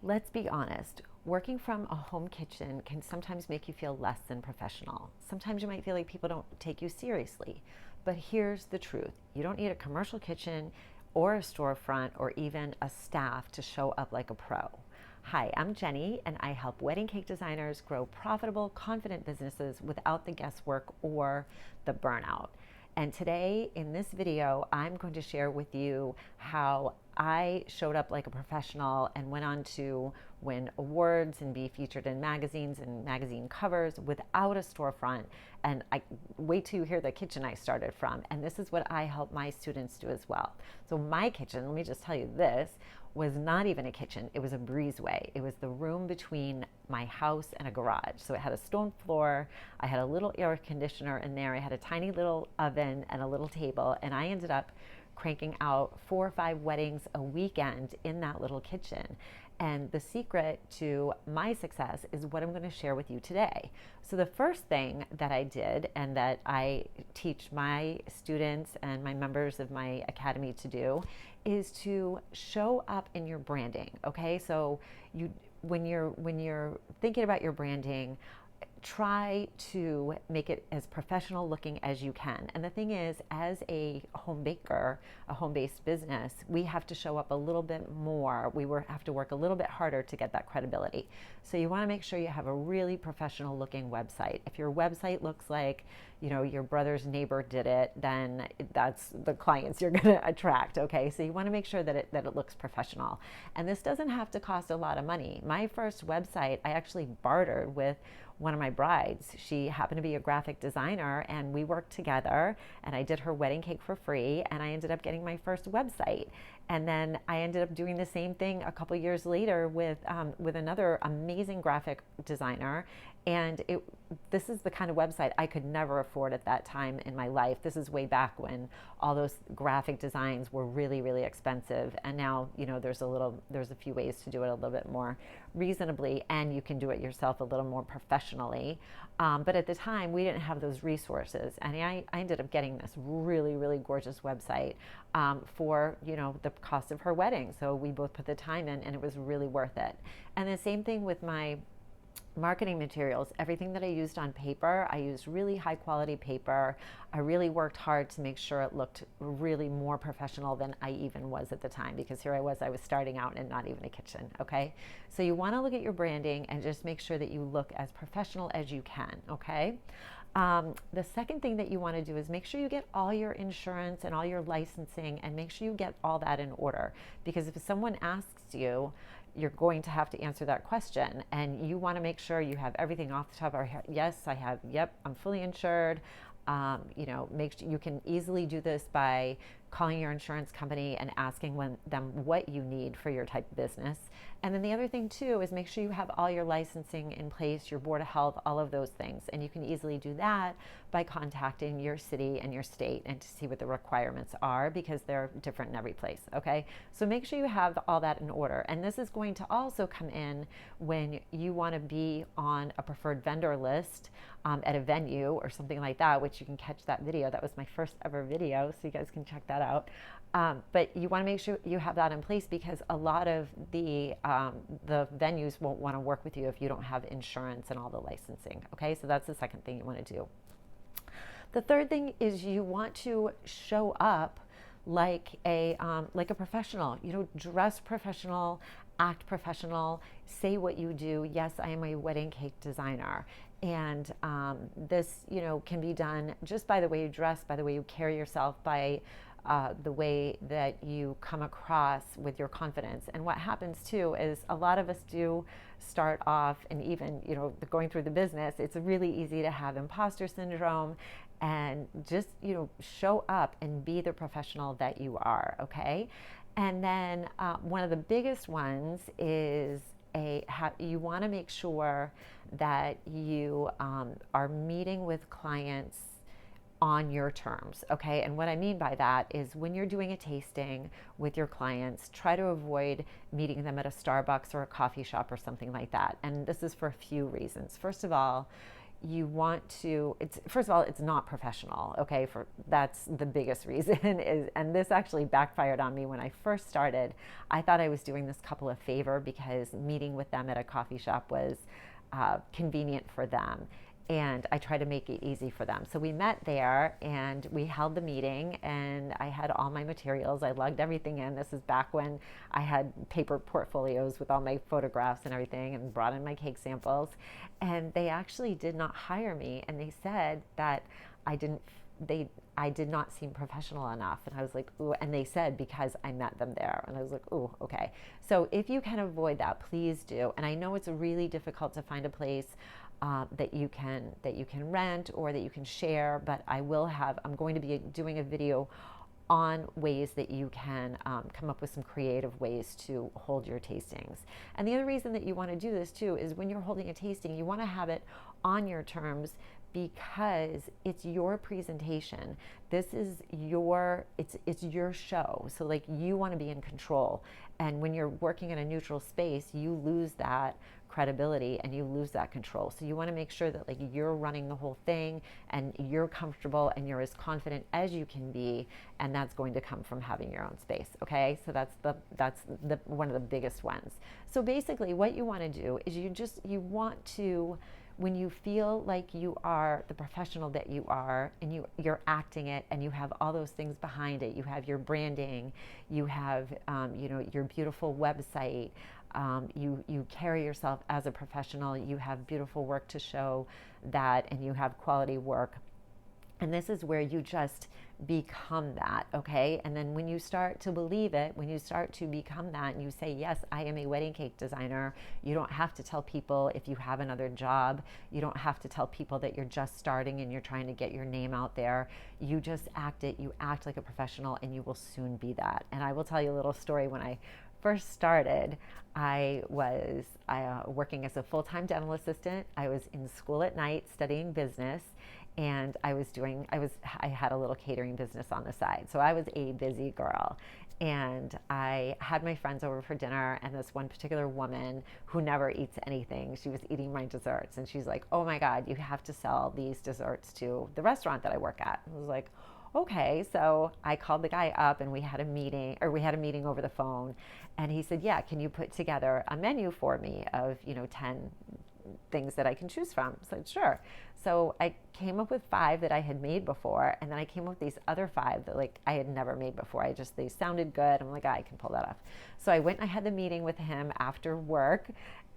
Let's be honest, working from a home kitchen can sometimes make you feel less than professional. Sometimes you might feel like people don't take you seriously. But here's the truth, you don't need a commercial kitchen or a storefront or even a staff to show up like a pro. Hi, I'm Jenny, and I help wedding cake designers grow profitable, confident businesses without the guesswork or the burnout. And today in this video, I'm going to share with you how I showed up like a professional and went on to win awards and be featured in magazines and magazine covers without a storefront. And I wait till you hear the kitchen I started from. And this is what I help my students do as well. So my kitchen, let me just tell you this, was not even a kitchen. It was a breezeway. It was the room between my house and a garage. So it had a stone floor. I had a little air conditioner in there. I had a tiny little oven and a little table. And I ended up cranking out 4 or 5 weddings a weekend in that little kitchen. And the secret to my success is what I'm going to share with you today. So the first thing that I did and that I teach my students and my members of my academy to do is to show up in your branding. Okay, so when you're thinking about your branding, try to make it as professional looking as you can. And the thing is, as a home baker, a home-based business, we have to show up a little bit more. Have to work a little bit harder to get that credibility. So you want to make sure you have a really professional looking website. If your website looks like, your brother's neighbor did it, then that's the clients you're going to attract. Okay, so you want to make sure that it looks professional. And this doesn't have to cost a lot of money. My first website, I actually bartered with one of my brides. She happened to be a graphic designer, and we worked together, and I did her wedding cake for free, and I ended up getting my first website. And then I ended up doing the same thing a couple years later with another amazing graphic designer. And this is the kind of website I could never afford at that time in my life. This is way back when all those graphic designs were really, really expensive. And now, there's a few ways to do it a little bit more reasonably, and you can do it yourself a little more professionally. But at the time, we didn't have those resources. And I ended up getting this really, really gorgeous website for, the cost of her wedding. So we both put the time in, and it was really worth it. And the same thing with my marketing materials. Everything that I used on paper, I used really high quality paper. I really worked hard to make sure it looked really more professional than I even was at the time, because here I was starting out in not even a kitchen. Okay, so you want to look at your branding and just make sure that you look as professional as you can. Okay. The second thing that you want to do is make sure you get all your insurance and all your licensing, and make sure you get all that in order, because if someone asks you, you're going to have to answer that question, and you want to make sure you have everything off the top of your head. Yes, I have. Yep, I'm fully insured. Make sure you can easily do this by calling your insurance company and asking them what you need for your type of business. And then the other thing too is make sure you have all your licensing in place, your board of health, all of those things. And you can easily do that by contacting your city and your state and to see what the requirements are, because they're different in every place. Okay, so make sure you have all that in order. And this is going to also come in when you want to be on a preferred vendor list at a venue or something like that, which you can catch that video. That was my first ever video, so you guys can check that out. But you want to make sure you have that in place, because a lot of the venues won't want to work with you if you don't have insurance and all the licensing. Okay, so that's the second thing you want to do. The third thing is you want to show up like a professional. Dress professional, act professional, say what you do. Yes, I am a wedding cake designer. And this, can be done just by the way you dress, by the way you carry yourself, by the way that you come across with your confidence. And what happens too is a lot of us do start off, and even, going through the business, it's really easy to have imposter syndrome, and just, show up and be the professional that you are. Okay. And then one of the biggest ones is you want to make sure that you are meeting with clients on your terms. Okay, and what I mean by that is when you're doing a tasting with your clients, try to avoid meeting them at a Starbucks or a coffee shop or something like that. And this is for a few reasons. First of all, you want to, it's, first of all, it's not professional. Okay. That's the biggest reason is, and this actually backfired on me when I first started. I thought I was doing this couple a favor because meeting with them at a coffee shop was convenient for them. And I tried to make it easy for them. So we met there and we held the meeting, and I had all my materials. I lugged everything in. This is back when I had paper portfolios with all my photographs and everything, and brought in my cake samples. And they actually did not hire me. And they said that I did not seem professional enough. And I was like, ooh, and they said because I met them there. And I was like, ooh, okay. So if you can avoid that, please do. And I know it's really difficult to find a place that you can rent or that you can share, but I'm going to be doing a video on ways that you can come up with some creative ways to hold your tastings. And the other reason that you want to do this too is when you're holding a tasting, you want to have it on your terms, because it's your presentation. This is it's your show. So like, you want to be in control. And when you're working in a neutral space, you lose that credibility and you lose that control. So you want to make sure that like you're running the whole thing and you're comfortable and you're as confident as you can be, and that's going to come from having your own space. Okay, so that's the one of the biggest ones. So basically, what you want to do is you want to, when you feel like you are the professional that you are, and you're acting it, and you have all those things behind it, you have your branding, you have your beautiful website, you carry yourself as a professional, you have beautiful work to show that, and you have quality work. And this is where you just become that, okay? And then when you start to believe it, when you start to become that and you say, yes, I am a wedding cake designer, you don't have to tell people if you have another job. You don't have to tell people that you're just starting and you're trying to get your name out there. You just act it. You act like a professional, and you will soon be that. And I will tell you a little story. When I first started, I was working as a full-time dental assistant. I was in school at night studying business, and I had a little catering business on the side. So I was a busy girl, and I had my friends over for dinner, and this one particular woman who never eats anything, she was eating my desserts, and she's like, oh my God, you have to sell these desserts to the restaurant that I work at. I was like, okay. So I called the guy up, and we had a meeting over the phone, and he said, yeah, can you put together a menu for me of 10 things that I can choose from? I said, sure. So I came up with 5 that I had made before, and then I came up with these other 5 that like I had never made before. They sounded good. I'm like, I can pull that off. So I went and I had the meeting with him after work,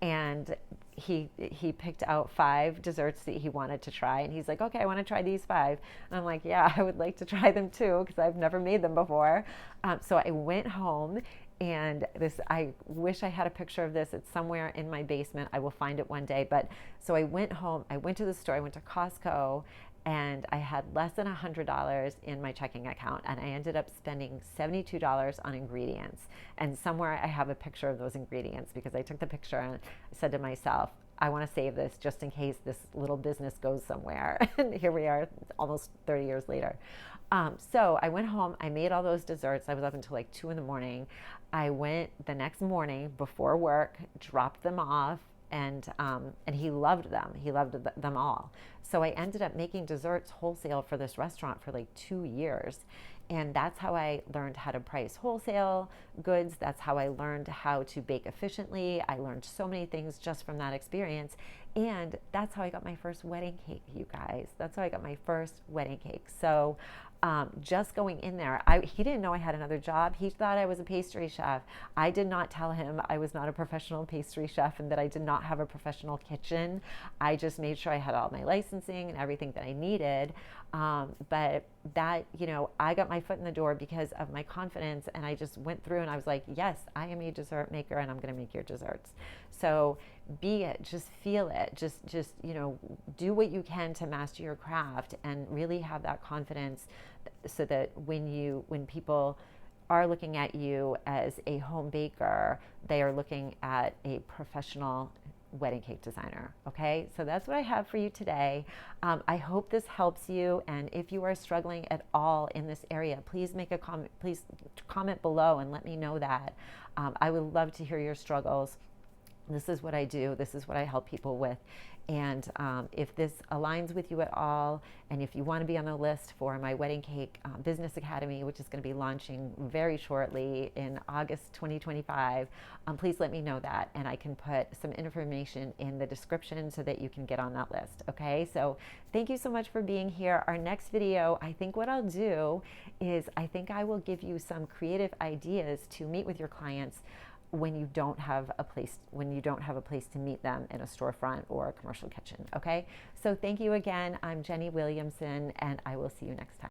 and he picked out 5 desserts that he wanted to try, and he's like, okay, I want to try these 5. And I'm like, yeah, I would like to try them too, because I've never made them before. So I went home, and I wish I had a picture of this. It's somewhere in my basement. I will find it one day. But so I went home, I went to the store, I went to Costco, and I had less than $100 in my checking account, and I ended up spending $72 on ingredients. And somewhere I have a picture of those ingredients, because I took the picture and I said to myself, I want to save this just in case this little business goes somewhere. And here we are almost 30 years later. So I went home, I made all those desserts. I was up until like 2 a.m. I went the next morning before work, dropped them off, and he loved them. He loved them all. So I ended up making desserts wholesale for this restaurant for like 2 years. And that's how I learned how to price wholesale goods. That's how I learned how to bake efficiently. I learned so many things just from that experience. And that's how I got my first wedding cake, you guys. That's how I got my first wedding cake. So just going in there, he didn't know I had another job. He thought I was a pastry chef. I did not tell him I was not a professional pastry chef and that I did not have a professional kitchen. I just made sure I had all my licensing and everything that I needed. But that, I got my foot in the door because of my confidence, and I just went through and I was like, yes, I am a dessert maker, and I'm going to make your desserts. So be it, just feel it, just do what you can to master your craft and really have that confidence, so that when people are looking at you as a home baker, they are looking at a professional wedding cake designer. Okay, so that's what I have for you today. I hope this helps you, and if you are struggling at all in this area, please make a comment. Please comment below and let me know that. I would love to hear your struggles. This is what I do. This is what I help people with. And if this aligns with you at all, and if you want to be on the list for my Wedding Cake Business Academy, which is going to be launching very shortly in August 2025, please let me know that. And I can put some information in the description so that you can get on that list. Okay, so thank you so much for being here. Our next video, I think what I'll do is I think I will give you some creative ideas to meet with your clients when you don't have a place to meet them in a storefront or a commercial kitchen. Okay, so thank you again. I'm Jenny Williamson, and I will see you next time.